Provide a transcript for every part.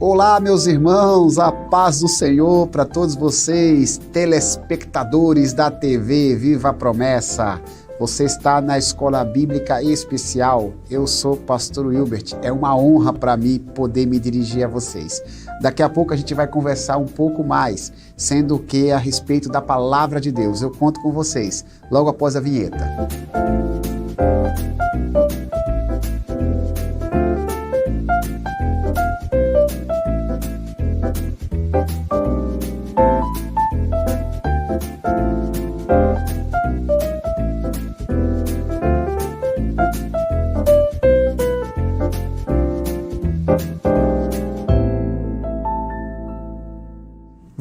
Olá, meus irmãos, a paz do Senhor para todos vocês, telespectadores da TV Viva a Promessa. Você está na Escola Bíblica Especial. Eu sou Pastor Wilbert. É uma honra para mim poder me dirigir a vocês. Daqui a pouco a gente vai conversar um pouco mais, sendo que a respeito da Palavra de Deus. Eu conto com vocês, logo após a vinheta.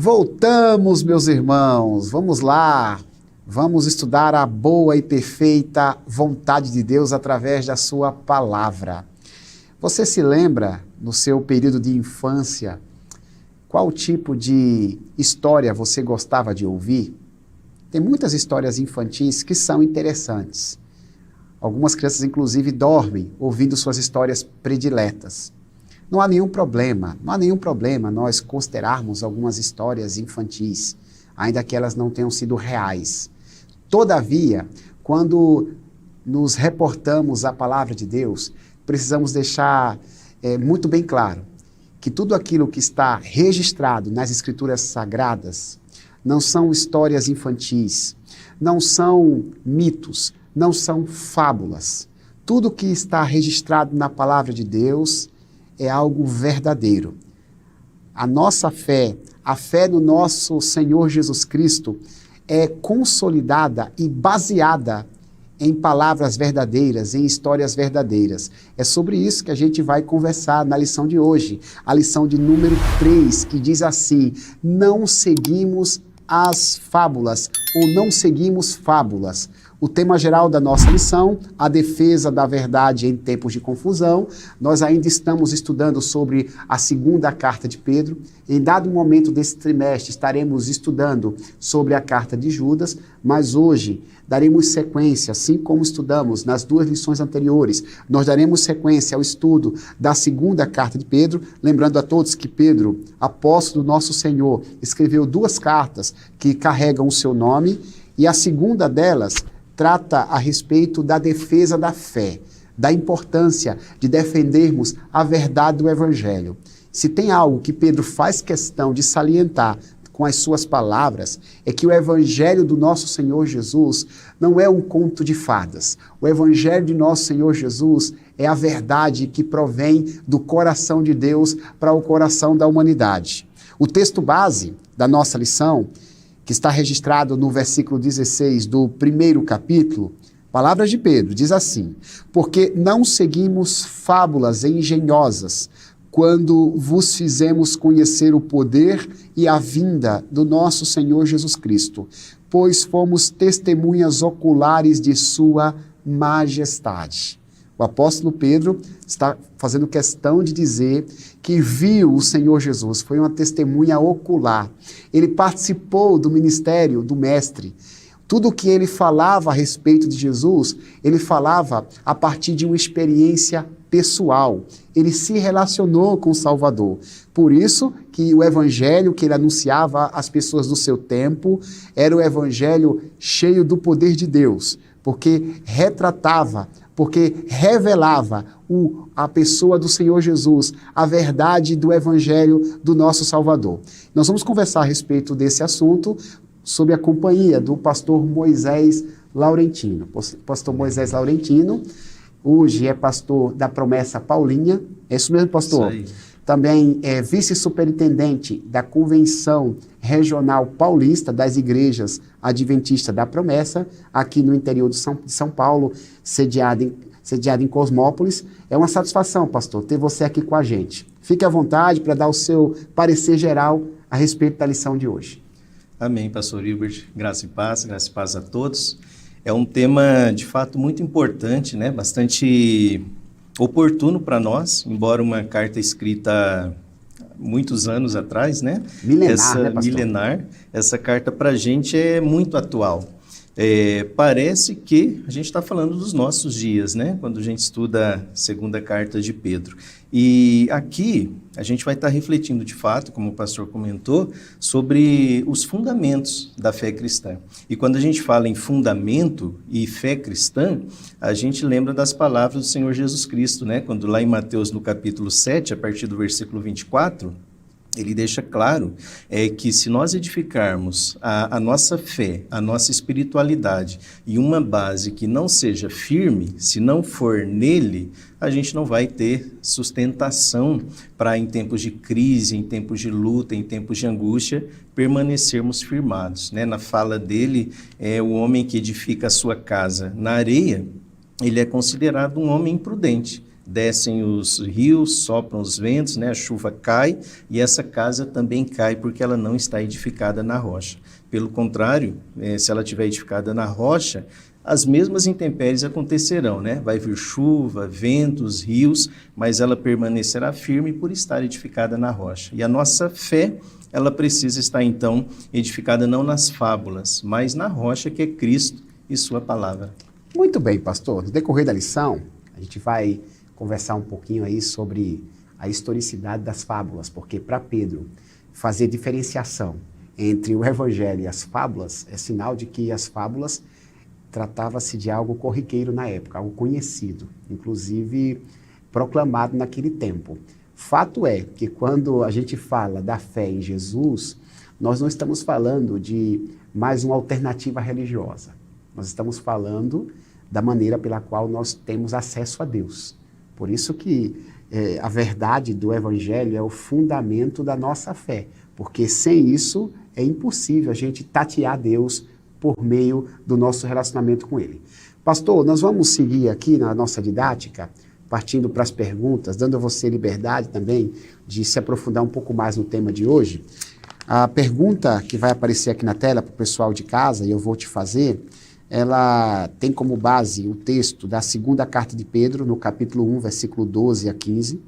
Voltamos, meus irmãos, vamos lá, vamos estudar a boa e perfeita vontade de Deus através da sua palavra. Você se lembra, no seu período de infância, qual tipo de história você gostava de ouvir? Tem muitas histórias infantis que são interessantes. Algumas crianças, inclusive, dormem ouvindo suas histórias prediletas. Não há nenhum problema nós considerarmos algumas histórias infantis, ainda que elas não tenham sido reais. Todavia, quando nos reportamos à palavra de Deus, precisamos deixar muito bem claro que tudo aquilo que está registrado nas Escrituras Sagradas não são histórias infantis, não são mitos, não são fábulas. Tudo que está registrado na palavra de Deus é algo verdadeiro. A nossa fé, a fé no nosso Senhor Jesus Cristo, é consolidada e baseada em palavras verdadeiras, em histórias verdadeiras. É sobre isso que a gente vai conversar na lição de hoje, a lição de número 3, que diz assim: não seguimos as fábulas, ou não seguimos fábulas. O tema geral da nossa lição, a defesa da verdade em tempos de confusão. Nós ainda estamos estudando sobre a segunda carta de Pedro. Em dado momento desse trimestre estaremos estudando sobre a carta de Judas, mas hoje daremos sequência, assim como estudamos nas duas lições anteriores, nós daremos sequência ao estudo da segunda carta de Pedro, lembrando a todos que Pedro, apóstolo do nosso Senhor, escreveu duas cartas que carregam o seu nome, e a segunda delas trata a respeito da defesa da fé, da importância de defendermos a verdade do Evangelho. Se tem algo que Pedro faz questão de salientar com as suas palavras, é que o Evangelho do nosso Senhor Jesus não é um conto de fadas. O Evangelho de nosso Senhor Jesus é a verdade que provém do coração de Deus para o coração da humanidade. O texto base da nossa lição, que está registrado no versículo 16 do primeiro capítulo, palavras de Pedro, diz assim: porque não seguimos fábulas engenhosas, quando vos fizemos conhecer o poder e a vinda do nosso Senhor Jesus Cristo, pois fomos testemunhas oculares de sua majestade. O apóstolo Pedro está fazendo questão de dizer que viu o Senhor Jesus, foi uma testemunha ocular. Ele participou do ministério do Mestre. Tudo o que ele falava a respeito de Jesus, ele falava a partir de uma experiência pessoal. Ele se relacionou com o Salvador. Por isso que o evangelho que ele anunciava às pessoas do seu tempo era o evangelho cheio do poder de Deus, porque retratava, porque revelava a pessoa do Senhor Jesus, a verdade do Evangelho do nosso Salvador. Nós vamos conversar a respeito desse assunto sob a companhia do pastor Moisés Laurentino. Pastor Moisés Laurentino, hoje é pastor da Promessa Paulinha. É isso mesmo, pastor? Isso aí. Também é vice-superintendente da Convenção Regional Paulista das Igrejas Adventistas da Promessa, aqui no interior de São Paulo, sediado em Cosmópolis. É uma satisfação, pastor, ter você aqui com a gente. Fique à vontade para dar o seu parecer geral a respeito da lição de hoje. Amém, pastor Hilbert. Graça e paz a todos. É um tema, de fato, muito importante, né? Bastante oportuno para nós, embora uma carta escrita muitos anos atrás, né? Milenar. Essa carta para a gente é muito atual. Parece que a gente está falando dos nossos dias, né? Quando a gente estuda a segunda carta de Pedro. E aqui a gente vai estar refletindo de fato, como o pastor comentou, sobre os fundamentos da fé cristã. E quando a gente fala em fundamento e fé cristã, a gente lembra das palavras do Senhor Jesus Cristo, né? Quando lá em Mateus, no capítulo 7, a partir do versículo 24, ele deixa claro que se nós edificarmos a nossa fé, a nossa espiritualidade e uma base que não seja firme, se não for nele, a gente não vai ter sustentação para, em tempos de crise, em tempos de luta, em tempos de angústia, permanecermos firmados, né? Na fala dele, o homem que edifica a sua casa na areia, ele é considerado um homem imprudente. Descem os rios, sopram os ventos, né? A chuva cai e essa casa também cai porque ela não está edificada na rocha. Pelo contrário, se ela estiver edificada na rocha, as mesmas intempéries acontecerão, né? Vai vir chuva, ventos, rios, mas ela permanecerá firme por estar edificada na rocha. E a nossa fé, ela precisa estar então edificada não nas fábulas, mas na rocha que é Cristo e sua palavra. Muito bem, pastor. No decorrer da lição, a gente vai conversar um pouquinho aí sobre a historicidade das fábulas, porque para Pedro fazer diferenciação entre o evangelho e as fábulas é sinal de que as fábulas tratava-se de algo corriqueiro na época, algo conhecido, inclusive proclamado naquele tempo. Fato é que quando a gente fala da fé em Jesus, nós não estamos falando de mais uma alternativa religiosa. Nós estamos falando da maneira pela qual nós temos acesso a Deus. Por isso que a verdade do Evangelho é o fundamento da nossa fé, porque sem isso é impossível a gente tatear Deus por meio do nosso relacionamento com Ele. Pastor, nós vamos seguir aqui na nossa didática, partindo para as perguntas, dando a você liberdade também de se aprofundar um pouco mais no tema de hoje. A pergunta que vai aparecer aqui na tela para o pessoal de casa, e eu vou te fazer, ela tem como base o texto da segunda carta de Pedro, no capítulo 1, versículo 12 a 15.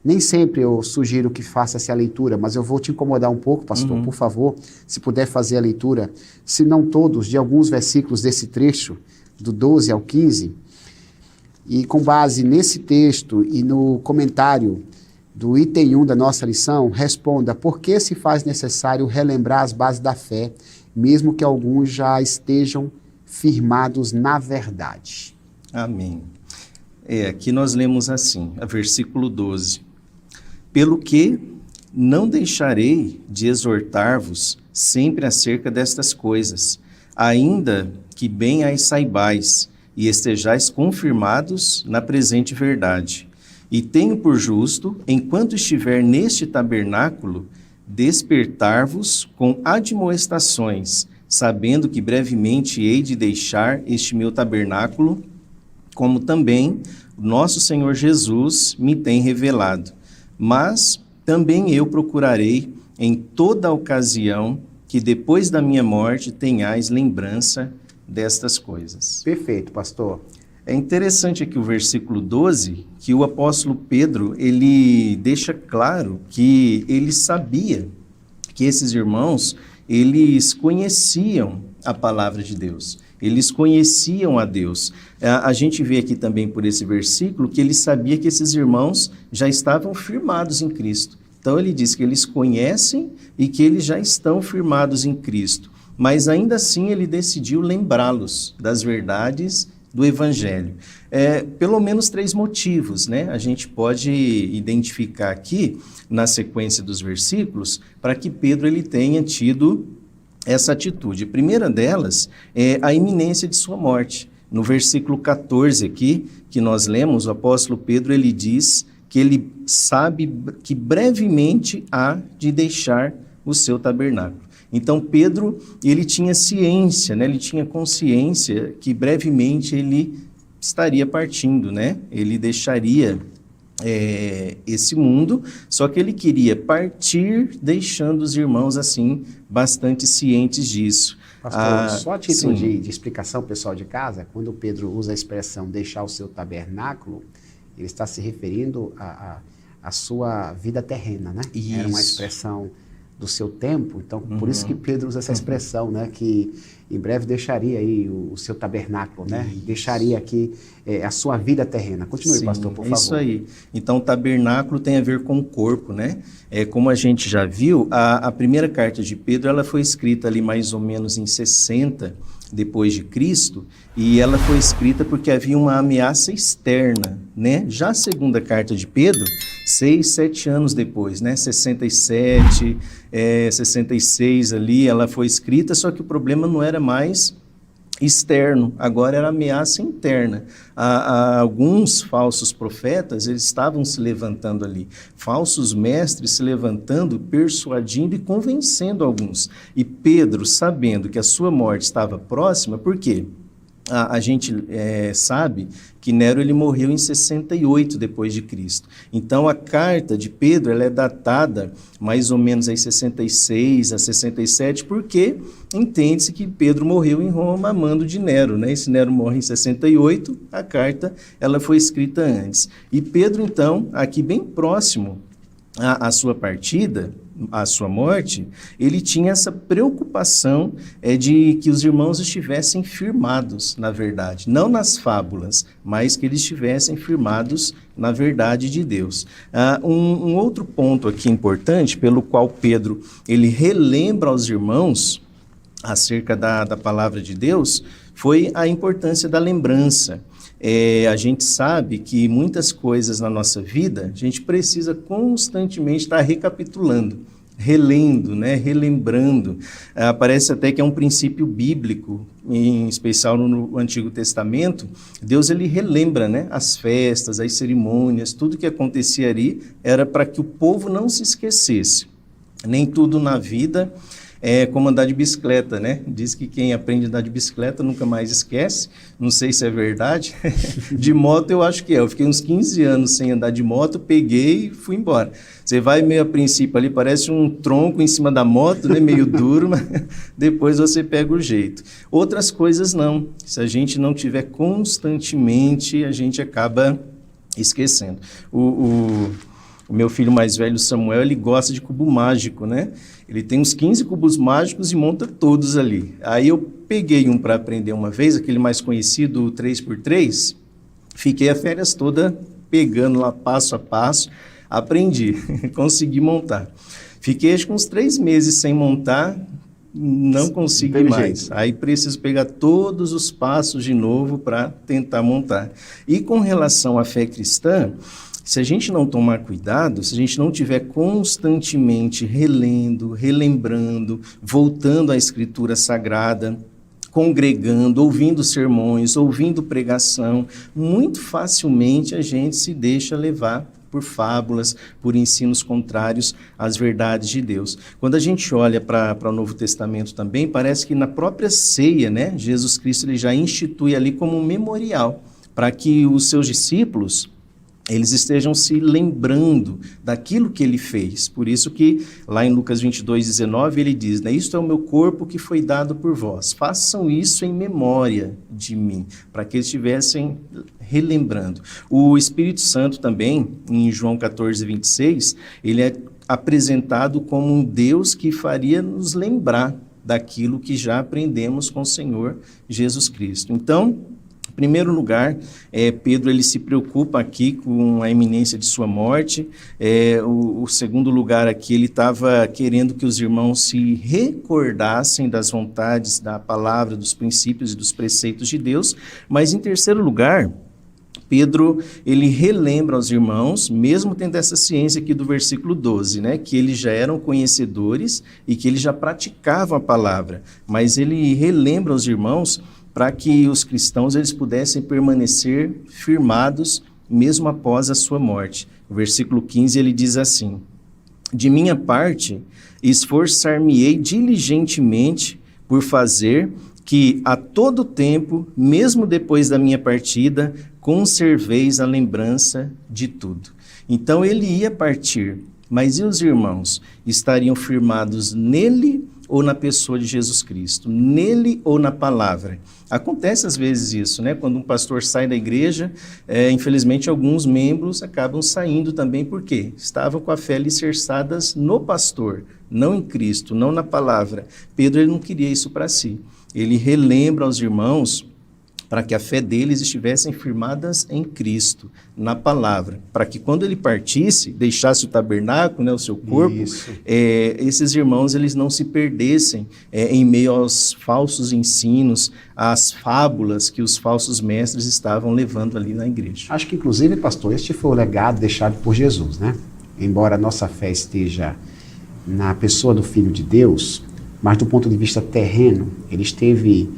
Nem sempre eu sugiro que faça-se a leitura, mas eu vou te incomodar um pouco, pastor, por favor, se puder fazer a leitura, se não todos, de alguns versículos desse trecho, do 12 ao 15, e com base nesse texto e no comentário do item 1 da nossa lição, responda por que se faz necessário relembrar as bases da fé, mesmo que alguns já estejam firmados na verdade. Amém. Aqui nós lemos assim, a versículo 12. Pelo que não deixarei de exortar-vos sempre acerca destas coisas, ainda que bem as saibais e estejais confirmados na presente verdade. E tenho por justo, enquanto estiver neste tabernáculo, despertar-vos com admoestações, sabendo que brevemente hei de deixar este meu tabernáculo, como também nosso Senhor Jesus me tem revelado. Mas também eu procurarei em toda ocasião que depois da minha morte tenhais lembrança destas coisas. Perfeito, pastor. É interessante aqui o versículo 12, que o apóstolo Pedro, ele deixa claro que ele sabia que esses irmãos, eles conheciam a palavra de Deus, eles conheciam a Deus. A gente vê aqui também por esse versículo que ele sabia que esses irmãos já estavam firmados em Cristo. Então ele diz que eles conhecem e que eles já estão firmados em Cristo, mas ainda assim ele decidiu lembrá-los das verdades do Evangelho. Pelo menos 3 motivos, né? A gente pode identificar aqui, na sequência dos versículos, para que Pedro ele tenha tido essa atitude. A primeira delas é a iminência de sua morte. No versículo 14 aqui, que nós lemos, o apóstolo Pedro ele diz que ele sabe que brevemente há de deixar o seu tabernáculo. Então Pedro, ele tinha ciência, né? Ele tinha consciência que brevemente ele estaria partindo, né? Ele deixaria esse mundo, só que ele queria partir deixando os irmãos assim bastante cientes disso. Pastor, só a título de explicação pessoal de casa, quando Pedro usa a expressão deixar o seu tabernáculo, ele está se referindo à sua vida terrena, né? Isso. Era uma expressão do seu tempo. Então, por isso que Pedro usa essa expressão, né? Que em breve deixaria aí o seu tabernáculo, né? Deixaria aqui a sua vida terrena. Continue, pastor, por favor. Isso aí. Então, o tabernáculo tem a ver com o corpo, né? Como a gente já viu, a primeira carta de Pedro, ela foi escrita ali mais ou menos em 60 depois de Cristo, e ela foi escrita porque havia uma ameaça externa, né? Já a segunda carta de Pedro, 6, 7 anos depois, né? 67, 66 ali, ela foi escrita, só que o problema não era mais externo, agora era ameaça interna. Alguns falsos profetas, eles estavam se levantando ali, falsos mestres se levantando, persuadindo e convencendo alguns. E Pedro, sabendo que a sua morte estava próxima, por quê? A gente sabe que Nero ele morreu em 68 depois de Cristo. Então a carta de Pedro ela é datada mais ou menos em 66 a 67, porque entende-se que Pedro morreu em Roma a mando de Nero, né? Esse Nero morre em 68, a carta ela foi escrita antes. E Pedro então, aqui bem próximo à sua partida, à sua morte, ele tinha essa preocupação de que os irmãos estivessem firmados na verdade, não nas fábulas, mas que eles estivessem firmados na verdade de Deus. Um outro ponto aqui importante, pelo qual Pedro ele relembra aos irmãos acerca da palavra de Deus, foi a importância da lembrança. A gente sabe que muitas coisas na nossa vida, a gente precisa constantemente estar recapitulando, relendo, né? Relembrando. Parece até que é um princípio bíblico, em especial no Antigo Testamento. Deus ele relembra, né? As festas, as cerimônias, tudo que acontecia ali era para que o povo não se esquecesse. Nem tudo na vida é como andar de bicicleta, né? Diz que quem aprende a andar de bicicleta nunca mais esquece. Não sei se é verdade. De moto eu acho que é. Eu fiquei uns 15 anos sem andar de moto, peguei e fui embora. Você vai meio a princípio ali, parece um tronco em cima da moto, né? Meio duro, mas depois você pega o jeito. Outras coisas não. Se a gente não tiver constantemente, a gente acaba esquecendo. O meu filho mais velho, Samuel, ele gosta de cubo mágico, né? Ele tem uns 15 cubos mágicos e monta todos ali. Aí eu peguei um para aprender uma vez, aquele mais conhecido, o 3x3, fiquei a férias toda pegando lá passo a passo, aprendi, consegui montar. Fiquei acho que uns 3 meses sem montar, não consegui mais. Jeito. Aí preciso pegar todos os passos de novo para tentar montar. E com relação à fé cristã, se a gente não tomar cuidado, se a gente não estiver constantemente relendo, relembrando, voltando à Escritura Sagrada, congregando, ouvindo sermões, ouvindo pregação, muito facilmente a gente se deixa levar por fábulas, por ensinos contrários às verdades de Deus. Quando a gente olha para o Novo Testamento também, parece que na própria ceia, né, Jesus Cristo ele já institui ali como um memorial, para que os seus discípulos eles estejam se lembrando daquilo que ele fez. Por isso que lá em Lucas 22:19 ele diz, né, isto é o meu corpo que foi dado por vós. Façam isso em memória de mim, para que eles estivessem relembrando. O Espírito Santo também, em João 14:26, ele é apresentado como um Deus que faria nos lembrar daquilo que já aprendemos com o Senhor Jesus Cristo. Então, em primeiro lugar, Pedro ele se preocupa aqui com a iminência de sua morte. O segundo lugar aqui, ele estava querendo que os irmãos se recordassem das vontades da palavra, dos princípios e dos preceitos de Deus. Mas em terceiro lugar, Pedro ele relembra aos irmãos, mesmo tendo essa ciência aqui do versículo 12, né, que eles já eram conhecedores e que eles já praticavam a palavra. Mas ele relembra aos irmãos para que os cristãos eles pudessem permanecer firmados mesmo após a sua morte. O versículo 15 ele diz assim, de minha parte, esforçar-me-ei diligentemente por fazer que a todo tempo, mesmo depois da minha partida, conserveis a lembrança de tudo. Então ele ia partir, mas e os irmãos? Estariam firmados nele ou na pessoa de Jesus Cristo? Nele ou na palavra? Acontece às vezes isso, né? Quando um pastor sai da igreja, infelizmente alguns membros acabam saindo também, porque estavam com a fé alicerçadas no pastor, não em Cristo, não na palavra. Pedro, ele não queria isso para si. Ele relembra aos irmãos para que a fé deles estivessem firmadas em Cristo, na palavra, para que quando ele partisse, deixasse o tabernáculo, né, o seu corpo, esses irmãos eles não se perdessem em meio aos falsos ensinos, às fábulas que os falsos mestres estavam levando ali na igreja. Acho que, inclusive, pastor, este foi o legado deixado por Jesus, né? Embora a nossa fé esteja na pessoa do Filho de Deus, mas do ponto de vista terreno, ele esteve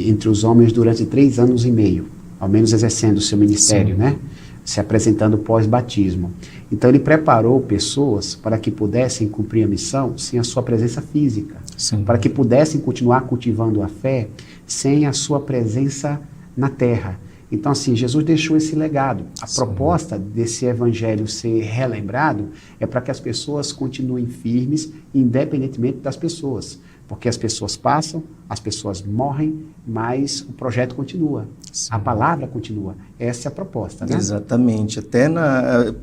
entre os homens durante 3 anos e meio, ao menos exercendo o seu ministério, né? Se apresentando pós-batismo. Então ele preparou pessoas para que pudessem cumprir a missão sem a sua presença física, para que pudessem continuar cultivando a fé sem a sua presença na terra. Então, assim, Jesus deixou esse legado. A proposta desse evangelho ser relembrado é para que as pessoas continuem firmes, independentemente das pessoas. Porque as pessoas passam, as pessoas morrem, mas o projeto continua. Sim. A palavra continua. Essa é a proposta, né? Exatamente. Até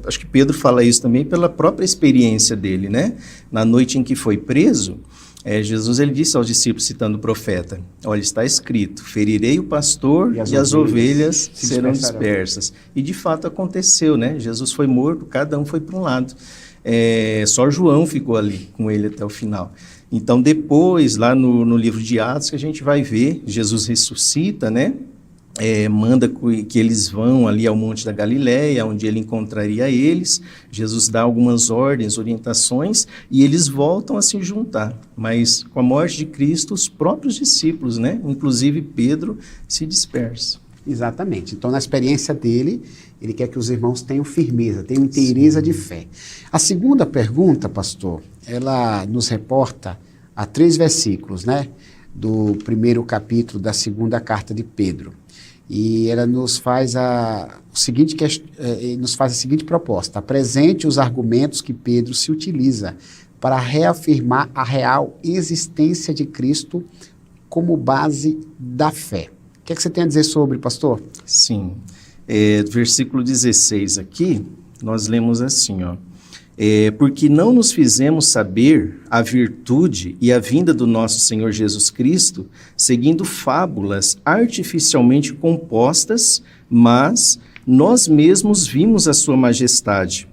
acho que Pedro fala isso também pela própria experiência dele, né? Na noite em que foi preso, Jesus ele disse aos discípulos, citando o profeta, olha, está escrito, ferirei o pastor e as ovelhas serão dispersas. E de fato aconteceu, né? Jesus foi morto, cada um foi para um lado. Só João ficou ali com ele até o final. Então depois, lá no livro de Atos, que a gente vai ver, Jesus ressuscita, né? Manda que eles vão ali ao Monte da Galileia, onde ele encontraria eles. Jesus dá algumas ordens, orientações, e eles voltam a se juntar. Mas com a morte de Cristo, os próprios discípulos, né? Inclusive Pedro, se dispersam. Exatamente. Então, na experiência dele, ele quer que os irmãos tenham firmeza, tenham inteireza de fé. A segunda pergunta, pastor, ela nos reporta a 3 versículos, né? Do primeiro capítulo da segunda carta de Pedro. E ela nos faz a seguinte proposta: apresente os argumentos que Pedro se utiliza para reafirmar a real existência de Cristo como base da fé. O que é que você tem a dizer sobre, pastor? Sim. Versículo 16 aqui, nós lemos assim, ó. Porque não nos fizemos saber a virtude e a vinda do nosso Senhor Jesus Cristo, seguindo fábulas artificialmente compostas, mas nós mesmos vimos a sua majestade.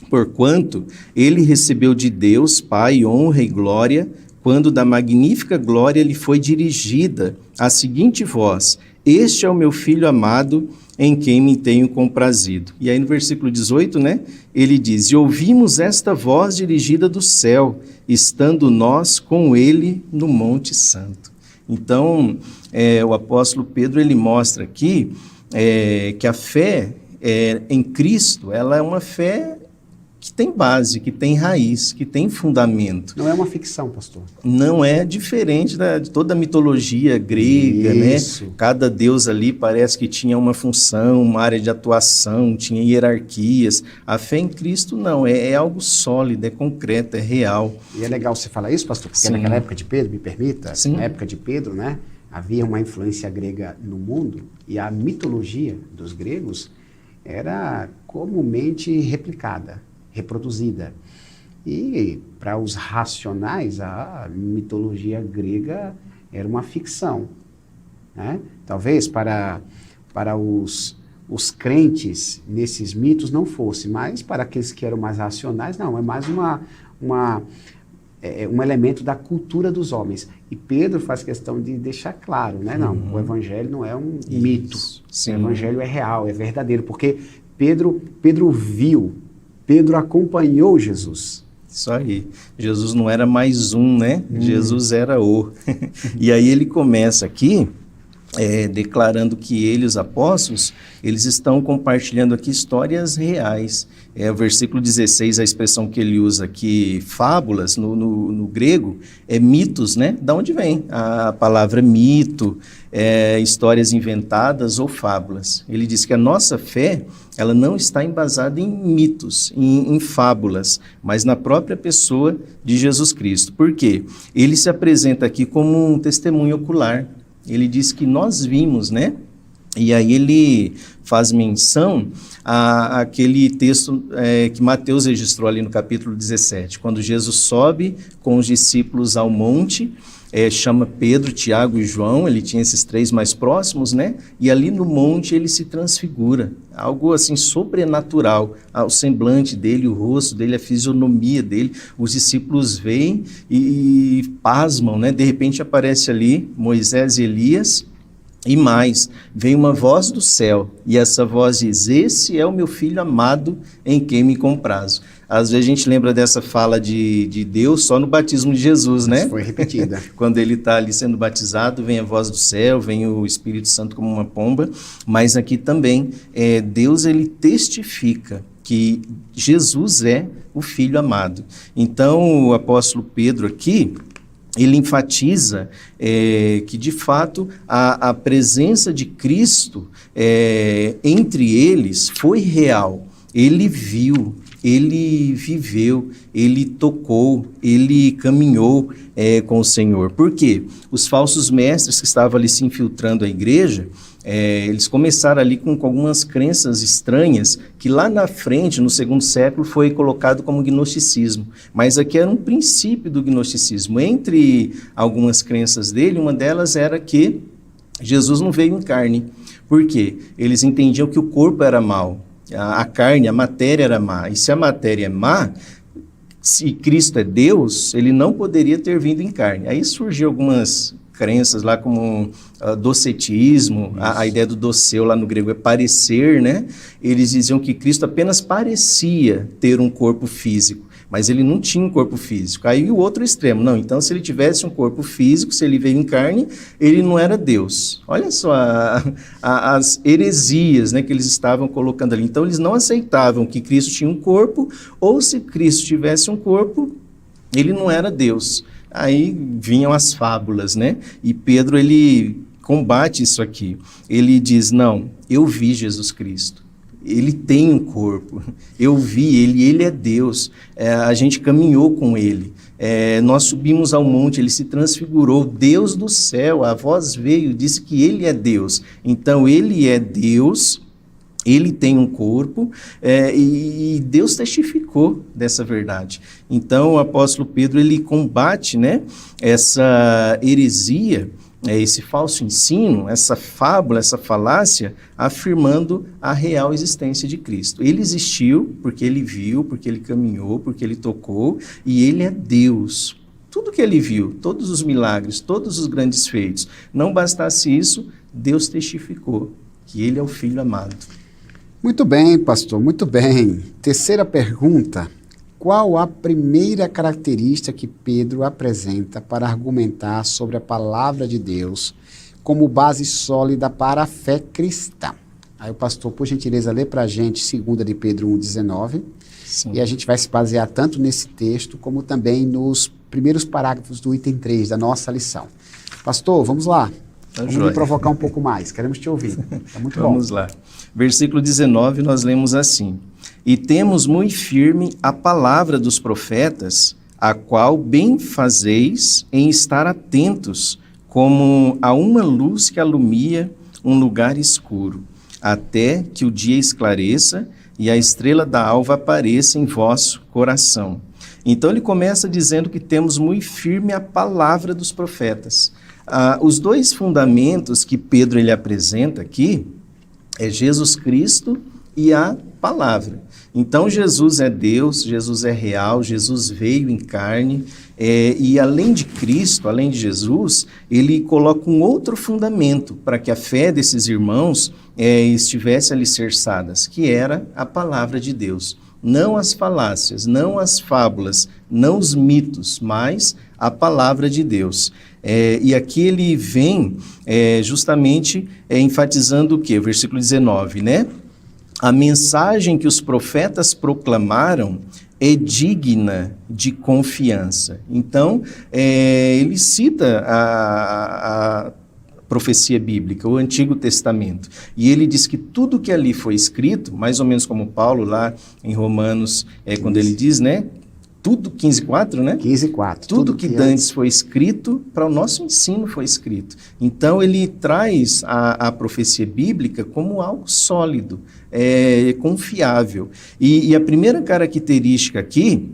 Porquanto ele recebeu de Deus, Pai, honra e glória, quando da magnífica glória lhe foi dirigida a seguinte voz: este é o meu filho amado, em quem me tenho comprazido. E aí no versículo 18, né, ele diz, e ouvimos esta voz dirigida do céu, estando nós com ele no Monte Santo. Então, o apóstolo Pedro, ele mostra aqui que a fé em Cristo, ela é uma fé que tem base, que tem raiz, que tem fundamento. Não é uma ficção, pastor. Não é diferente de toda a mitologia grega, Isso. né? Cada deus ali parece que tinha uma função, uma área de atuação, tinha hierarquias. A fé em Cristo não, é algo sólido, é concreto, é real. E é legal você falar isso, pastor, porque Sim. naquela época de Pedro, me permita, Sim. na época de Pedro, né, havia uma influência grega no mundo e a mitologia dos gregos era comumente replicada, reproduzida. E para os racionais, a mitologia grega era uma ficção, né? Talvez para os crentes nesses mitos não fosse, mas para aqueles que eram mais racionais, não, é mais um elemento da cultura dos homens. E Pedro faz questão de deixar claro, né? Não, o evangelho não é um mito. Sim. O evangelho é real, é verdadeiro, porque Pedro viu, Pedro acompanhou Jesus. Isso aí. Jesus não era mais um, né? Jesus era o. E aí ele começa aqui declarando que ele, os apóstolos, eles estão compartilhando aqui histórias reais. O versículo 16, a expressão que ele usa aqui, fábulas, no grego, é mitos, né? Da onde vem a palavra mito, histórias inventadas ou fábulas. Ele diz que a nossa fé, ela não está embasada em mitos, em fábulas, mas na própria pessoa de Jesus Cristo. Por quê? Ele se apresenta aqui como um testemunho ocular. Ele diz que nós vimos, né? E aí ele faz menção àquele texto que Mateus registrou ali no capítulo 17, quando Jesus sobe com os discípulos ao monte, chama Pedro, Tiago e João, ele tinha esses três mais próximos, né? E ali no monte ele se transfigura, algo assim sobrenatural, o semblante dele, o rosto dele, a fisionomia dele, os discípulos veem e pasmam, né? De repente aparece ali Moisés e Elias. E mais, vem uma voz do céu, e essa voz diz: esse é o meu filho amado em quem me comprazo. Às vezes a gente lembra dessa fala de Deus só no batismo de Jesus, né? Isso foi repetida. Quando ele está ali sendo batizado, vem a voz do céu, vem o Espírito Santo como uma pomba, mas aqui também Deus ele testifica que Jesus é o Filho amado. Então o apóstolo Pedro aqui, ele enfatiza que, de fato, a presença de Cristo entre eles foi real. Ele viu, ele viveu, ele tocou, ele caminhou com o Senhor. Por quê? Os falsos mestres que estavam ali se infiltrando a igreja, eles começaram ali com algumas crenças estranhas, que lá na frente, no segundo século, foi colocado como gnosticismo. Mas aqui era um princípio do gnosticismo. Entre algumas crenças dele, uma delas era que Jesus não veio em carne. Por quê? Eles entendiam que o corpo era mau, a carne, a matéria era má. E se a matéria é má, se Cristo é Deus, ele não poderia ter vindo em carne. Aí surgiu algumas crenças lá como docetismo, a ideia do doceu lá no grego é parecer, né? Eles diziam que Cristo apenas parecia ter um corpo físico, mas ele não tinha um corpo físico. Aí o outro extremo, não, então se ele tivesse um corpo físico, se ele veio em carne, ele não era Deus. Olha só as heresias, né, que eles estavam colocando ali. Então eles não aceitavam que Cristo tinha um corpo, ou se Cristo tivesse um corpo, ele não era Deus. Aí vinham as fábulas, né? E Pedro, ele combate isso aqui. Ele diz, não, eu vi Jesus Cristo. Ele tem um corpo. Eu vi ele é Deus. A gente caminhou com ele. Nós subimos ao monte, ele se transfigurou. Deus do céu, a voz veio, disse que ele é Deus. Então, ele é Deus. Ele tem um corpo e Deus testificou dessa verdade. Então, o apóstolo Pedro, ele combate, né, essa heresia, esse falso ensino, essa fábula, essa falácia, afirmando a real existência de Cristo. Ele existiu porque ele viu, porque ele caminhou, porque ele tocou, e ele é Deus. Tudo que ele viu, todos os milagres, todos os grandes feitos, não bastasse isso, Deus testificou que ele é o Filho amado. Muito bem, pastor, muito bem. Terceira pergunta. Qual a primeira característica que Pedro apresenta para argumentar sobre a palavra de Deus como base sólida para a fé cristã? Aí o pastor, por gentileza, lê para a gente 2 de Pedro 1,19. Sim. E a gente vai se basear tanto nesse texto como também nos primeiros parágrafos do item 3 da nossa lição. Pastor, vamos lá. Vamos me provocar um pouco mais, queremos te ouvir. Tá muito bom. Vamos lá. Versículo 19, nós lemos assim: e temos muito firme a palavra dos profetas, a qual bem fazeis em estar atentos, como a uma luz que alumia um lugar escuro, até que o dia esclareça e a estrela da alva apareça em vosso coração. Então ele começa dizendo que temos muito firme a palavra dos profetas. Os dois fundamentos que Pedro ele apresenta aqui é Jesus Cristo e a palavra. Então Jesus é Deus, Jesus é real, Jesus veio em carne, e além de Cristo, além de Jesus, ele coloca um outro fundamento para que a fé desses irmãos estivesse alicerçadas, que era a palavra de Deus. não as falácias, não as fábulas, não os mitos, mas a palavra de Deus. E aqui ele vem justamente enfatizando o quê? Versículo 19, né? A mensagem que os profetas proclamaram é digna de confiança. Então, ele cita a profecia bíblica, o Antigo Testamento, e ele diz que tudo que ali foi escrito, mais ou menos como Paulo lá em Romanos, quando ele diz, né? Tudo, 15:4, né? 15:4. Tudo que dantes foi escrito, para o nosso ensino foi escrito. Então, ele traz a profecia bíblica como algo sólido, confiável. E a primeira característica aqui,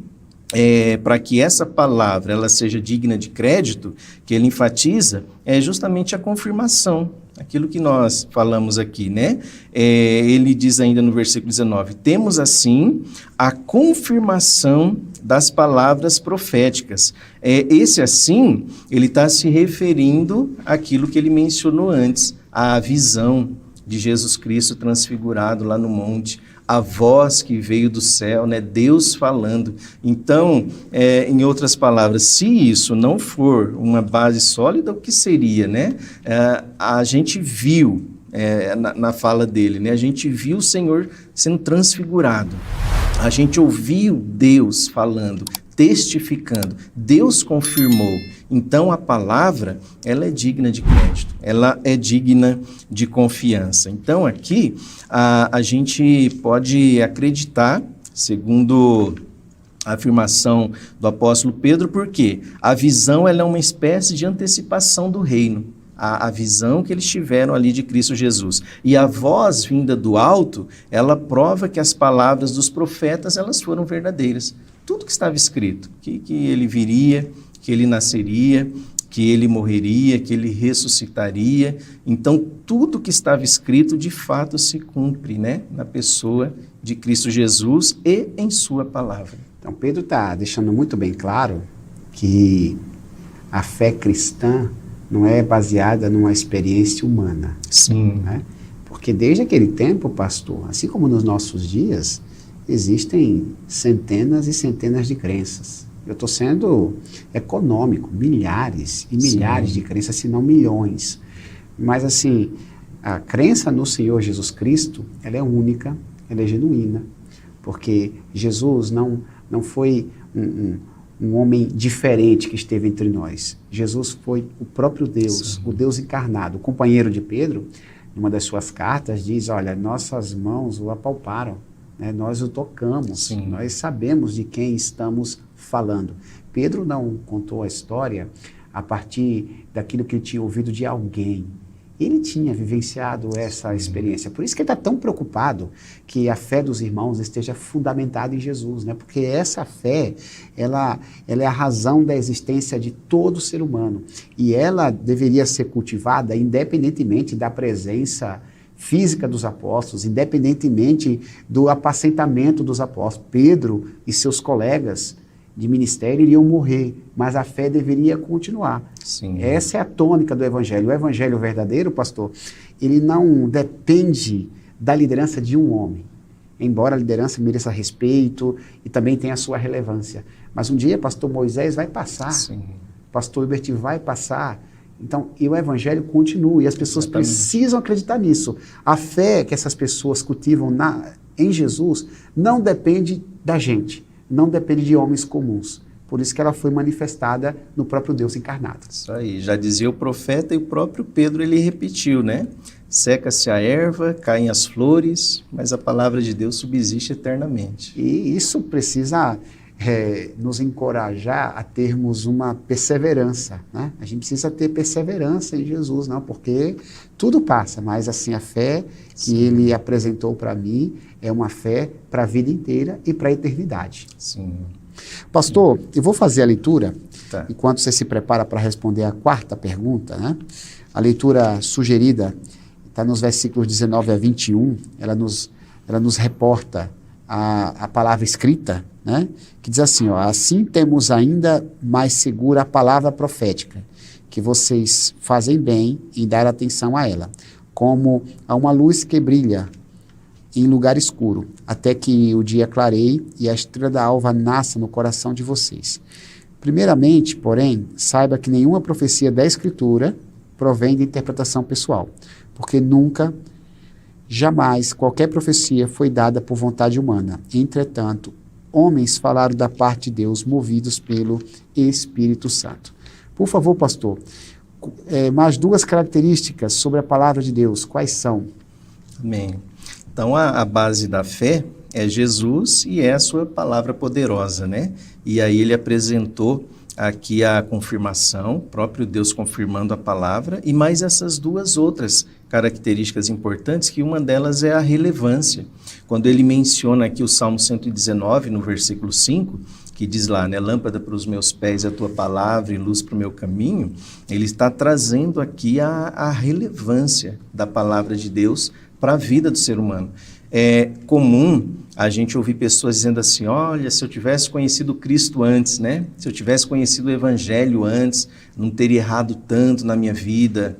para que essa palavra ela seja digna de crédito, que ele enfatiza, é justamente a confirmação. Aquilo que nós falamos aqui, né? Ele diz ainda no versículo 19, temos assim a confirmação das palavras proféticas. Esse assim, ele está se referindo àquilo que ele mencionou antes, à visão de Jesus Cristo transfigurado lá no monte, a voz que veio do céu, né? Deus falando. Então, em outras palavras, se isso não for uma base sólida, o que seria, né? A gente viu, na fala dele, né? A gente viu o Senhor sendo transfigurado. A gente ouviu Deus falando, testificando. Deus confirmou. Então, a palavra, ela é digna de crédito, ela é digna de confiança. Então, aqui, a gente pode acreditar, segundo a afirmação do apóstolo Pedro, porque a visão ela é uma espécie de antecipação do reino. A visão que eles tiveram ali de Cristo Jesus. E a voz vinda do alto, ela prova que as palavras dos profetas, elas foram verdadeiras. Tudo que estava escrito, que ele viria, que ele nasceria, que ele morreria, que ele ressuscitaria. Então, tudo que estava escrito, de fato, se cumpre, né? Na pessoa de Cristo Jesus e em sua palavra. Então, Pedro está deixando muito bem claro que a fé cristã não é baseada numa experiência humana. Sim. Né? Porque desde aquele tempo, pastor, assim como nos nossos dias, existem centenas e centenas de crenças. Eu estou sendo econômico, milhares e milhares de crenças, se não milhões. Mas assim, a crença no Senhor Jesus Cristo, ela é única, ela é genuína, porque Jesus não foi um homem diferente que esteve entre nós. Jesus foi o próprio Deus, o Deus encarnado. O companheiro de Pedro, em uma das suas cartas, diz, olha, nossas mãos o apalparam, né? Nós o tocamos, nós sabemos de quem estamos falando. Pedro não contou a história a partir daquilo que ele tinha ouvido de alguém. Ele tinha vivenciado essa experiência. Por isso que ele está tão preocupado que a fé dos irmãos esteja fundamentada em Jesus, né? Porque essa fé, ela é a razão da existência de todo ser humano. E ela deveria ser cultivada independentemente da presença física dos apóstolos, independentemente do apacentamento dos apóstolos. Pedro e seus colegas de ministério iriam morrer, mas a fé deveria continuar. Sim. Essa é a tônica do Evangelho. O Evangelho verdadeiro, pastor, ele não depende da liderança de um homem, embora a liderança mereça respeito e também tenha a sua relevância. Mas um dia, pastor Moisés vai passar, pastor Hilbert vai passar, então, e o Evangelho continua, e as pessoas precisam acreditar nisso. A fé que essas pessoas cultivam em Jesus não depende da gente, não depende de homens comuns. Por isso que ela foi manifestada no próprio Deus encarnado. Isso aí, já dizia o profeta e o próprio Pedro, ele repetiu, né? Seca-se a erva, caem as flores, mas a palavra de Deus subsiste eternamente. E isso precisa nos encorajar a termos uma perseverança, né? A gente precisa ter perseverança em Jesus, não? Porque tudo passa, mas assim, a fé que ele apresentou para mim é uma fé para a vida inteira e para a eternidade. Sim. Pastor, eu vou fazer a leitura, enquanto você se prepara para responder a quarta pergunta, né? A leitura sugerida está nos versículos 19 a 21, ela nos reporta a palavra escrita, né? Que diz assim, ó, assim temos ainda mais segura a palavra profética, que vocês fazem bem em dar atenção a ela, como a uma luz que brilha em lugar escuro, até que o dia clareie e a estrela da alva nasça no coração de vocês. Primeiramente, porém, saiba que nenhuma profecia da Escritura provém de interpretação pessoal, porque nunca, jamais, qualquer profecia foi dada por vontade humana. Entretanto, homens falaram da parte de Deus, movidos pelo Espírito Santo. Por favor, pastor, mais duas características sobre a palavra de Deus, quais são? Amém. Então, a base da fé é Jesus e é a sua palavra poderosa, né? E aí ele apresentou aqui a confirmação, o próprio Deus confirmando a palavra, e mais essas duas outras características importantes, que uma delas é a relevância. Quando ele menciona aqui o Salmo 119, no versículo 5, que diz lá, né, lâmpada para os meus pés a tua palavra e luz para o meu caminho, ele está trazendo aqui a relevância da palavra de Deus para a vida do ser humano. É comum a gente ouvir pessoas dizendo assim, olha, se eu tivesse conhecido Cristo antes, né? Se eu tivesse conhecido o Evangelho antes, não teria errado tanto na minha vida,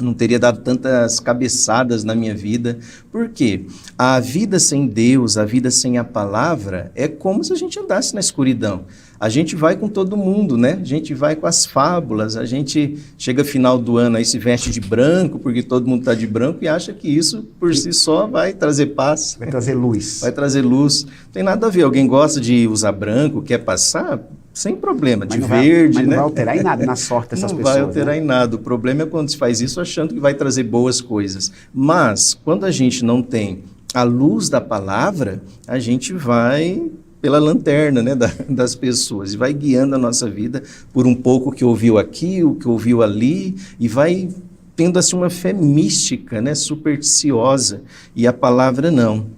não teria dado tantas cabeçadas na minha vida. Por quê? A vida sem Deus, a vida sem a palavra, é como se a gente andasse na escuridão. A gente vai com todo mundo, né? A gente vai com as fábulas, a gente chega final do ano aí se veste de branco, porque todo mundo está de branco e acha que isso por si só vai trazer paz. Vai trazer luz. Vai trazer luz. Não tem nada a ver. Alguém gosta de usar branco, quer passar, sem problema, de verde, mas né? não vai alterar em nada na sorte dessas pessoas. Não vai alterar em nada. O problema é quando se faz isso achando que vai trazer boas coisas. Mas, quando a gente não tem a luz da palavra, a gente vai pela lanterna, né, das pessoas e vai guiando a nossa vida por um pouco que ouviu aqui, o que ouviu ali, e vai tendo assim uma fé mística, né, supersticiosa. E a palavra não.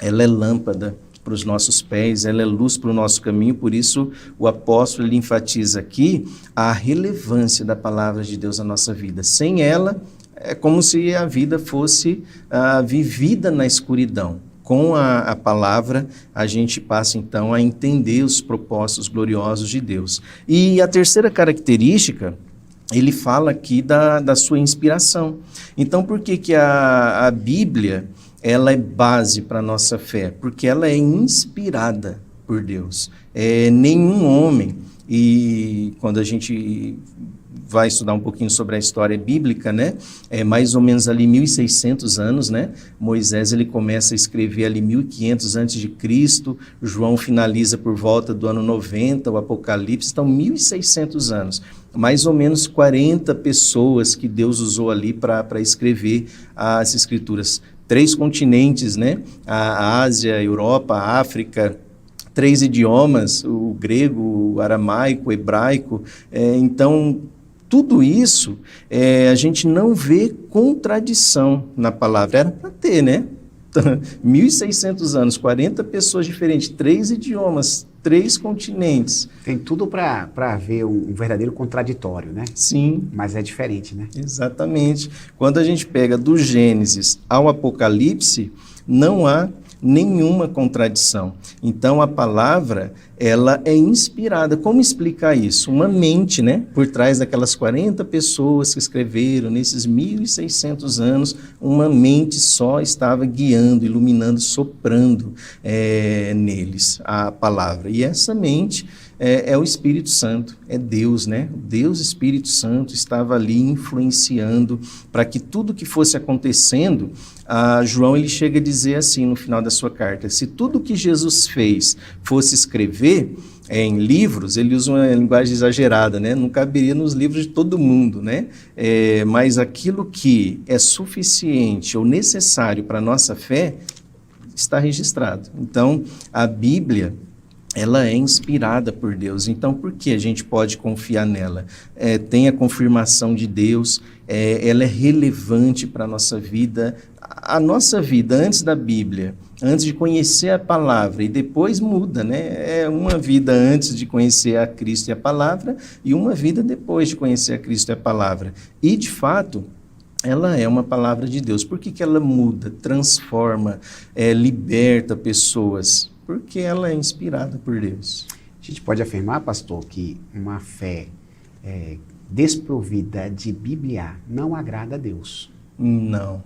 Ela é lâmpada para os nossos pés, ela é luz para o nosso caminho, por isso o apóstolo ele enfatiza aqui a relevância da palavra de Deus na nossa vida. Sem ela, é como se a vida fosse vivida na escuridão. Com a palavra, a gente passa então a entender os propósitos gloriosos de Deus. E a terceira característica, ele fala aqui da sua inspiração. Então, por que a Bíblia ela é base para a nossa fé? Porque ela é inspirada por Deus. Nenhum homem, e quando a gente vai estudar um pouquinho sobre a história bíblica, né? Mais ou menos ali 1.600 anos, né? Moisés ele começa a escrever ali 1.500 antes de Cristo, João finaliza por volta do ano 90, o Apocalipse, então 1.600 anos. Mais ou menos 40 pessoas que Deus usou ali para escrever as Escrituras. 3 continentes, né? A Ásia, a Europa, a África, 3 idiomas, o grego, o aramaico, o hebraico. Então, tudo isso, a gente não vê contradição na palavra. Era para ter, né? 1.600 anos, 40 pessoas diferentes, 3 idiomas, 3 continentes. Tem tudo para haver um verdadeiro contraditório, né? Sim. Mas é diferente, né? Exatamente. Quando a gente pega do Gênesis ao Apocalipse, não há nenhuma contradição. Então, a palavra, ela é inspirada. Como explicar isso? Uma mente, né? Por trás daquelas 40 pessoas que escreveram nesses 1.600 anos, uma mente só estava guiando, iluminando, soprando neles a palavra. E essa mente é o Espírito Santo, é Deus, né? Deus Espírito Santo estava ali influenciando para que tudo que fosse acontecendo. João ele chega a dizer assim no final da sua carta, se tudo que Jesus fez fosse escrever em livros, ele usa uma linguagem exagerada, né? Não caberia nos livros de todo mundo, né? Mas aquilo que é suficiente ou necessário para a nossa fé está registrado. Então, a Bíblia ela é inspirada por Deus. Então, por que a gente pode confiar nela? Tem a confirmação de Deus, ela é relevante para a nossa vida. A nossa vida antes da Bíblia, antes de conhecer a palavra, e depois muda, né? É uma vida antes de conhecer a Cristo e a palavra, e uma vida depois de conhecer a Cristo e a palavra. E, de fato, ela é uma palavra de Deus. Por que ela muda, transforma, liberta pessoas? Porque ela é inspirada por Deus. A gente pode afirmar, pastor, que uma fé desprovida de Bíblia não agrada a Deus. Não.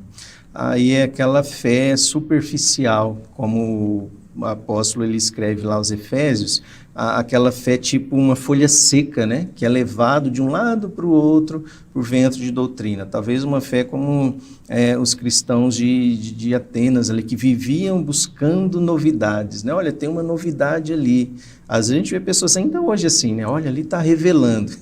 Aí é aquela fé superficial, como o apóstolo ele escreve lá aos Efésios, aquela fé tipo uma folha seca, né? Que é levado de um lado para o outro por vento de doutrina. Talvez uma fé como os cristãos de Atenas ali, que viviam buscando novidades, né? Olha, tem uma novidade ali. Às vezes a gente vê pessoas ainda hoje assim, né? Olha, ali está revelando.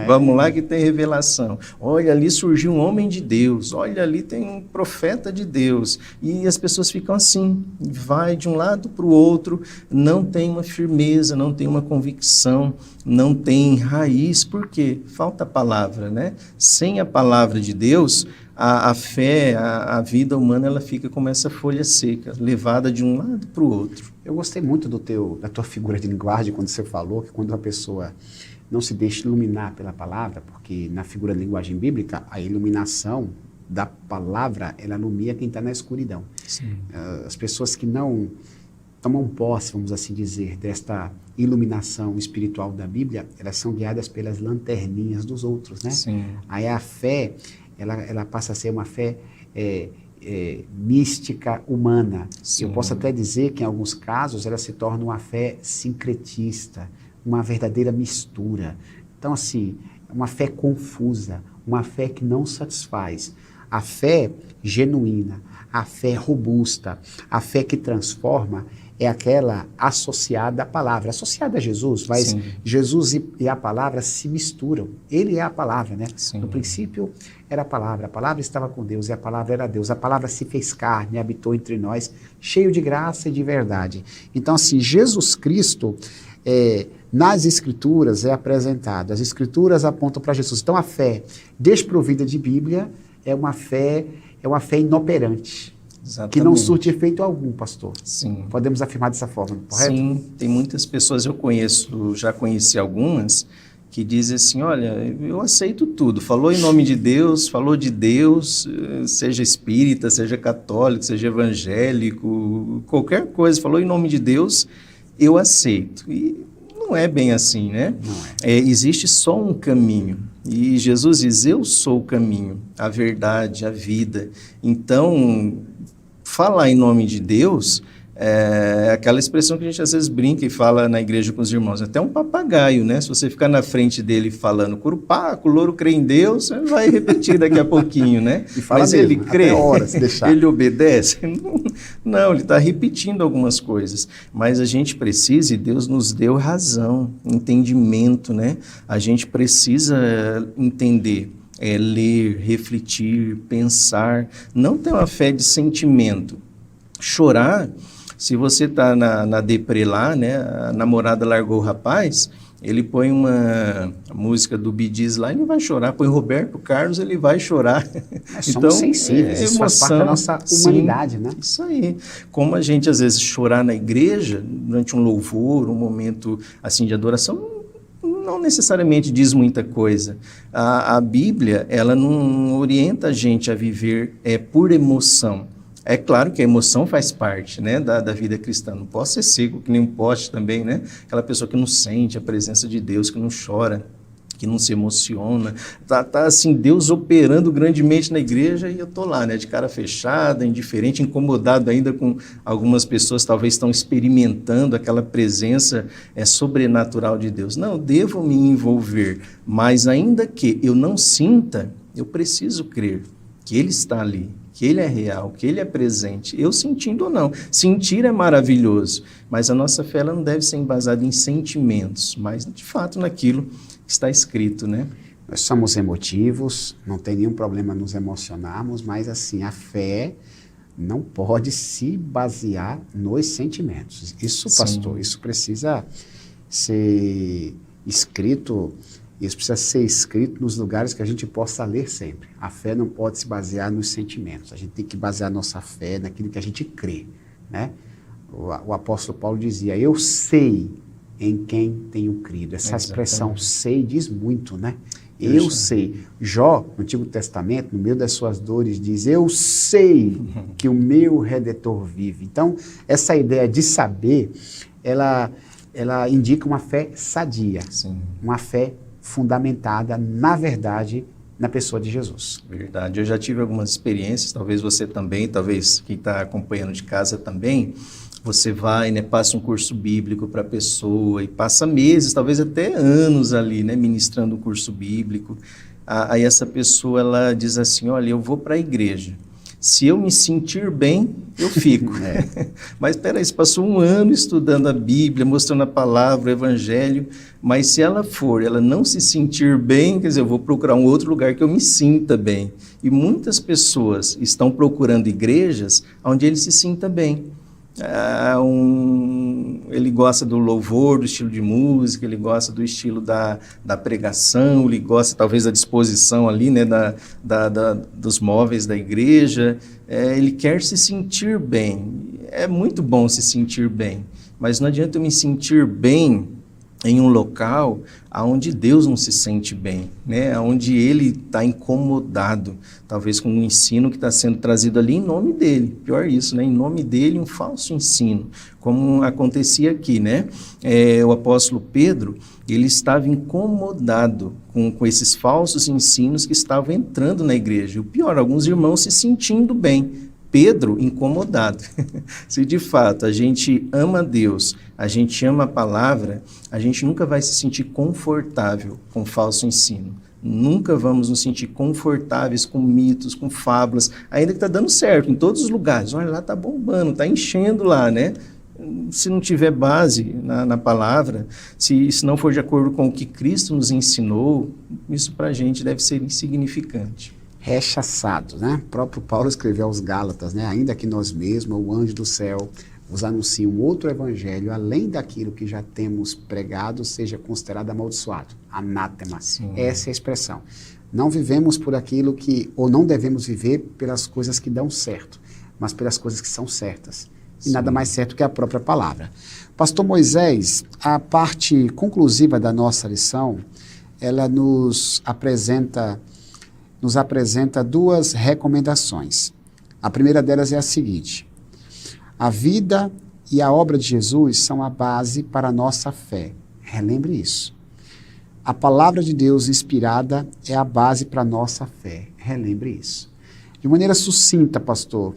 Vamos lá que tem revelação. Olha, ali surgiu um homem de Deus. Olha, ali tem um profeta de Deus. E as pessoas ficam assim, vai de um lado para o outro, não tem uma firmeza, não tem uma convicção, não tem raiz. Por quê? Falta a palavra, né? Sem a palavra de Deus, a fé, a vida humana, ela fica como essa folha seca, levada de um lado para o outro. Eu gostei muito da tua figura de linguagem, quando você falou que quando uma pessoa não se deixa iluminar pela palavra, porque na figura de linguagem bíblica, a iluminação da palavra, ela ilumina quem está na escuridão. As pessoas que não tomam posse, vamos assim dizer, desta iluminação espiritual da Bíblia, elas são guiadas pelas lanterninhas dos outros, né? Sim. Aí a fé, ela passa a ser uma fé mística humana. Sim. Eu posso até dizer que em alguns casos ela se torna uma fé sincretista, uma verdadeira mistura. Então assim, uma fé confusa, uma fé que não satisfaz. A fé genuína, a fé robusta, a fé que transforma é aquela associada à palavra, associada a Jesus, mas Sim. Jesus e a palavra se misturam. Ele é a palavra, né? Sim. No princípio era a palavra estava com Deus e a palavra era Deus. A palavra se fez carne, habitou entre nós, cheio de graça e de verdade. Então assim, Jesus Cristo, nas Escrituras é apresentado, as Escrituras apontam para Jesus. Então a fé desprovida de Bíblia é uma fé inoperante. Exatamente. Que não surte efeito algum, pastor. Sim. Podemos afirmar dessa forma, correto? Sim, tem muitas pessoas, já conheci algumas, que dizem assim, olha, eu aceito tudo, falou em nome de Deus, falou de Deus, seja espírita, seja católico, seja evangélico, qualquer coisa, falou em nome de Deus, eu aceito. E não é bem assim, né? Não é. Existe só um caminho. E Jesus diz, eu sou o caminho, a verdade, a vida. Então, falar em nome de Deus é aquela expressão que a gente às vezes brinca e fala na igreja com os irmãos, até um papagaio, né? Se você ficar na frente dele falando curupaco, louro crê em Deus, você vai repetir daqui a pouquinho, né? E fala mas mesmo, ele crê, até hora, se deixar. Ele obedece? Não, ele está repetindo algumas coisas, mas a gente precisa, e Deus nos deu razão, entendimento, né? A gente precisa entender, ler, refletir, pensar, não ter uma fé de sentimento. Chorar, se você está na deprê lá, né, a namorada largou o rapaz, ele põe uma música do Bee Gees lá, ele vai chorar, põe Roberto Carlos, ele vai chorar. Nós somos sensíveis, isso faz parte da nossa humanidade, né? Isso aí. Como a gente às vezes chorar na igreja, durante um louvor, um momento assim de adoração, não necessariamente diz muita coisa. A Bíblia, ela não orienta a gente a viver por emoção. É claro que a emoção faz parte, né, da vida cristã. Não posso ser seco, que nem um poste também, né? Aquela pessoa que não sente a presença de Deus, que não chora, que não se emociona. Tá assim, Deus operando grandemente na igreja e eu tô lá, né, de cara fechada, indiferente, incomodado ainda com algumas pessoas, talvez estão experimentando aquela presença sobrenatural de Deus. Não, eu devo me envolver, mas ainda que eu não sinta, eu preciso crer que Ele está ali, que Ele é real, que Ele é presente, eu sentindo ou não. Sentir é maravilhoso, mas a nossa fé ela não deve ser embasada em sentimentos, mas de fato naquilo que está escrito, né? Nós somos emotivos, não tem nenhum problema nos emocionarmos, mas assim, a fé não pode se basear nos sentimentos. Isso, pastor, isso precisa ser escrito. Isso precisa ser escrito nos lugares que a gente possa ler sempre. A fé não pode se basear nos sentimentos. A gente tem que basear a nossa fé naquilo que a gente crê, né? O apóstolo Paulo dizia, eu sei em quem tenho crido. Essa expressão sei diz muito, né? Eu sei. Jó, no Antigo Testamento, no meio das suas dores, diz, eu sei que o meu Redentor vive. Então, essa ideia de saber, ela indica uma fé sadia, uma fé fundamentada na verdade, na pessoa de Jesus. Verdade, eu já tive algumas experiências, talvez você também, talvez quem está acompanhando de casa também. Você vai, né, passa um curso bíblico para a pessoa e passa meses, talvez até anos ali, né, ministrando um curso bíblico. Aí essa pessoa, ela diz assim, olha, eu vou para a igreja. Se eu me sentir bem, eu fico. Mas espera aí, você passou um ano estudando a Bíblia, mostrando a palavra, o Evangelho, mas se ela não se sentir bem, quer dizer, eu vou procurar um outro lugar que eu me sinta bem. E muitas pessoas estão procurando igrejas onde ele se sinta bem. Ele gosta do louvor, do estilo de música, ele gosta do estilo da pregação, ele gosta talvez da disposição ali, né, dos móveis da igreja, ele quer se sentir bem. É muito bom se sentir bem, mas não adianta eu me sentir bem em um local onde Deus não se sente bem, né? Onde ele está incomodado, talvez com um ensino que está sendo trazido ali em nome dele. Pior isso, né? Em nome dele, um falso ensino, como acontecia aqui, né? O apóstolo Pedro, ele estava incomodado com esses falsos ensinos que estavam entrando na igreja. E o pior, alguns irmãos se sentindo bem. Pedro incomodado. Se de fato a gente ama Deus, a gente ama a palavra, a gente nunca vai se sentir confortável com falso ensino. Nunca vamos nos sentir confortáveis com mitos, com fábulas, ainda que está dando certo em todos os lugares. Olha lá, está bombando, está enchendo lá, né? Se não tiver base na palavra, se não for de acordo com o que Cristo nos ensinou, isso para a gente deve ser insignificante. Rechaçados, né? O próprio Paulo escreveu aos Gálatas, né? Ainda que nós mesmos, o anjo do céu, vos anuncie um outro evangelho, além daquilo que já temos pregado, seja considerado amaldiçoado, anátema. Sim. Essa é a expressão. Não vivemos por aquilo ou não devemos viver pelas coisas que dão certo, mas pelas coisas que são certas. E nada mais certo que a própria palavra. Pastor Moisés, a parte conclusiva da nossa lição, ela nos apresenta duas recomendações. A primeira delas é a seguinte: a vida e a obra de Jesus são a base para a nossa fé. Relembre isso. A palavra de Deus inspirada é a base para a nossa fé. Relembre isso. De maneira sucinta, pastor,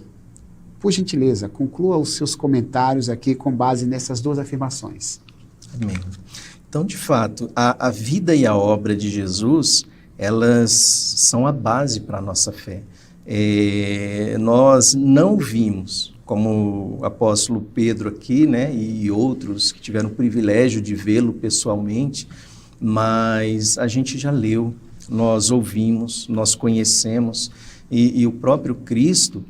por gentileza, conclua os seus comentários aqui com base nessas duas afirmações. Amém. Então, de fato, a vida e a obra de Jesus, elas são a base para a nossa fé. Nós não vimos, como o apóstolo Pedro aqui, né, e outros que tiveram o privilégio de vê-lo pessoalmente, mas a gente já leu, nós ouvimos, nós conhecemos, e o próprio Cristo,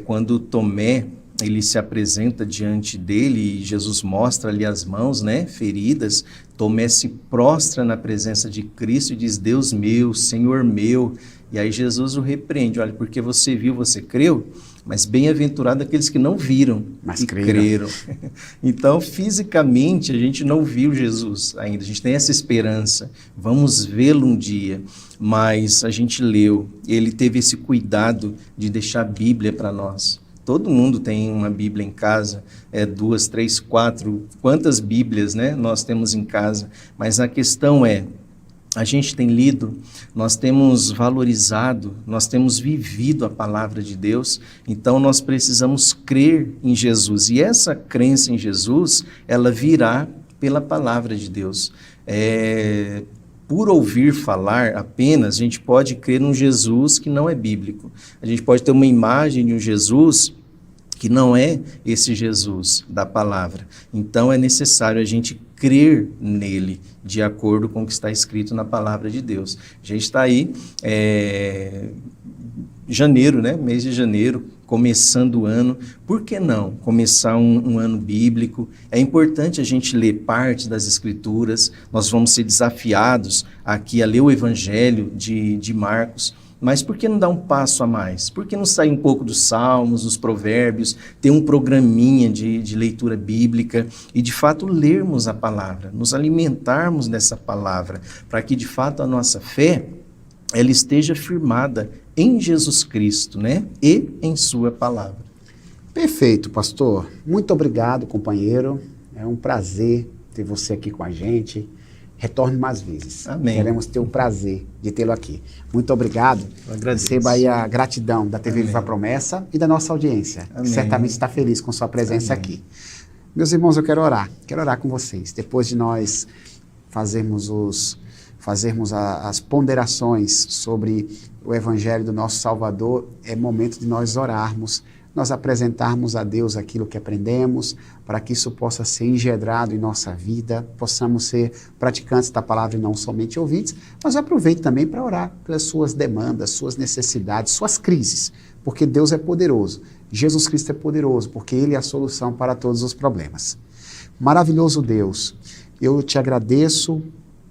quando Tomé, ele se apresenta diante dele e Jesus mostra ali as mãos, né, feridas, Tomé se prostra na presença de Cristo e diz: Deus meu, Senhor meu. E aí Jesus o repreende: olha, porque você viu, você creu, mas bem-aventurado aqueles que não viram, mas creram. Então, fisicamente, a gente não viu Jesus ainda, a gente tem essa esperança, vamos vê-lo um dia, mas a gente leu, ele teve esse cuidado de deixar a Bíblia para nós. Todo mundo tem uma Bíblia em casa, 2, 3, 4, quantas Bíblias, né, nós temos em casa, mas a questão a gente tem lido, nós temos valorizado, nós temos vivido a palavra de Deus, então nós precisamos crer em Jesus, e essa crença em Jesus, ela virá pela palavra de Deus. Por ouvir falar apenas, a gente pode crer num Jesus que não é bíblico. A gente pode ter uma imagem de um Jesus que não é esse Jesus da palavra. Então é necessário a gente crer nele, de acordo com o que está escrito na palavra de Deus. A gente está aí, janeiro, né? Mês de janeiro, começando o ano. Por que não começar um ano bíblico? É importante a gente ler parte das Escrituras. Nós vamos ser desafiados aqui a ler o Evangelho de Marcos. Mas por que não dar um passo a mais? Por que não sair um pouco dos Salmos, dos Provérbios, ter um programinha de leitura bíblica e, de fato, lermos a palavra, nos alimentarmos dessa palavra, para que, de fato, a nossa fé ela esteja firmada em Jesus Cristo, né? E em sua palavra. Perfeito, pastor. Muito obrigado, companheiro. É um prazer ter você aqui com a gente. Retorne mais vezes. Amém. Queremos ter o prazer de tê-lo aqui. Muito obrigado. Eu agradeço. Receba aí a gratidão da TV Amém. Viva a Promessa e da nossa audiência, que Amém. certamente está feliz com sua presença Amém. aqui. Meus irmãos, eu quero orar com vocês. Depois de nós fazermos as ponderações sobre o Evangelho do nosso Salvador, é momento de nós orarmos, nós apresentarmos a Deus aquilo que aprendemos, para que isso possa ser engendrado em nossa vida, possamos ser praticantes da palavra e não somente ouvintes, mas aproveite também para orar pelas suas demandas, suas necessidades, suas crises, porque Deus é poderoso, Jesus Cristo é poderoso, porque Ele é a solução para todos os problemas. Maravilhoso Deus, eu te agradeço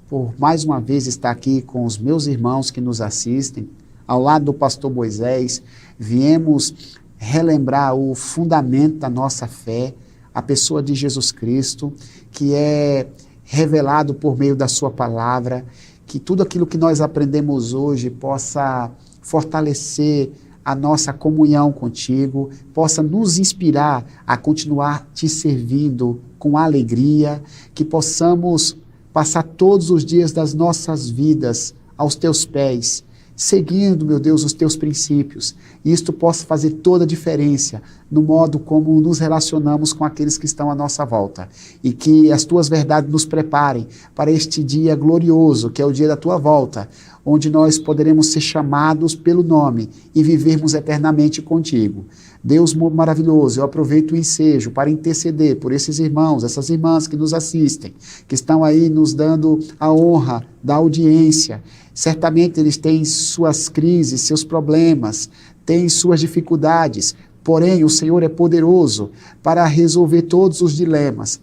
por mais uma vez estar aqui com os meus irmãos que nos assistem, ao lado do pastor Moisés, viemos relembrar o fundamento da nossa fé, a pessoa de Jesus Cristo, que é revelado por meio da sua palavra, que tudo aquilo que nós aprendemos hoje possa fortalecer a nossa comunhão contigo, possa nos inspirar a continuar te servindo com alegria, que possamos passar todos os dias das nossas vidas aos teus pés, seguindo, meu Deus, os teus princípios. E isto possa fazer toda a diferença no modo como nos relacionamos com aqueles que estão à nossa volta. E que as tuas verdades nos preparem para este dia glorioso, que é o dia da tua volta, onde nós poderemos ser chamados pelo nome e vivermos eternamente contigo. Deus maravilhoso, eu aproveito o ensejo para interceder por esses irmãos, essas irmãs que nos assistem, que estão aí nos dando a honra da audiência. Certamente eles têm suas crises, seus problemas, têm suas dificuldades, porém o Senhor é poderoso para resolver todos os dilemas.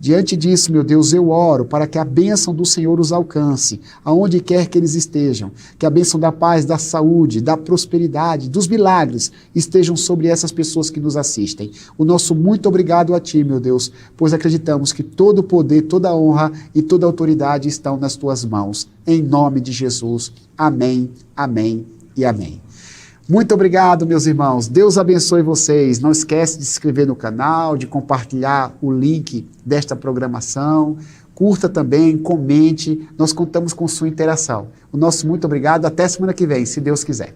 Diante disso, meu Deus, eu oro para que a bênção do Senhor os alcance, aonde quer que eles estejam, que a bênção da paz, da saúde, da prosperidade, dos milagres estejam sobre essas pessoas que nos assistem. O nosso muito obrigado a Ti, meu Deus, pois acreditamos que todo o poder, toda a honra e toda a autoridade estão nas Tuas mãos. Em nome de Jesus. Amém, amém e amém. Muito obrigado, meus irmãos. Deus abençoe vocês. Não esquece de se inscrever no canal, de compartilhar o link desta programação. Curta também, comente. Nós contamos com sua interação. O nosso muito obrigado. Até semana que vem, se Deus quiser.